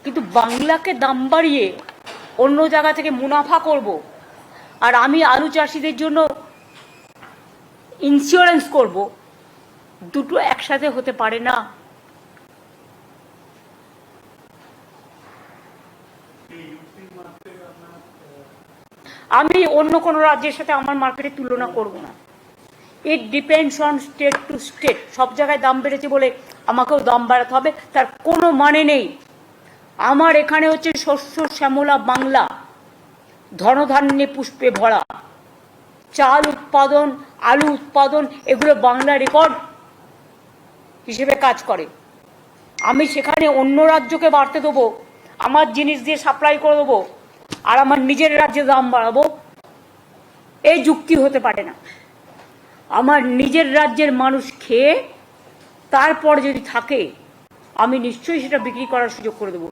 কিন্তু বাংলাকে দাম বাড়িয়ে অন্য জায়গা থেকে মুনাফা করব, আর আমি আলু চাষিদের জন্য ইন্স্যুরেন্স করব, দুটো একসাথে হতে পারে না। আমি অন্য কোনো রাজ্যের সাথে আমার মার্কেটে তুলনা করব না। It depends on state to state. সব জায়গায় দাম বেড়েছে বলে আমাকেও দাম বাড়াতে হবে তার কোনো মানে নেই। আমার এখানে হচ্ছে শস্য শ্যামলা বাংলা, ধনধান্যে পুষ্পে ভরা, চাল উৎপাদন, আলু উৎপাদন, এগুলো বাংলা রেকর্ড হিসেবে কাজ করে। আমি সেখানে অন্য রাজ্যকে বাড়তে দেবো, আমার জিনিস দিয়ে সাপ্লাই করে দেবো, আর আমার নিজের রাজ্যে দাম বাড়াবো, এই যুক্তি হতে পারে না। আমার নিজের রাজ্যের মানুষ খেয়ে তারপর যদি থাকে আমি নিশ্চয়ই সেটা বিক্রি করার সুযোগ করে দেবো।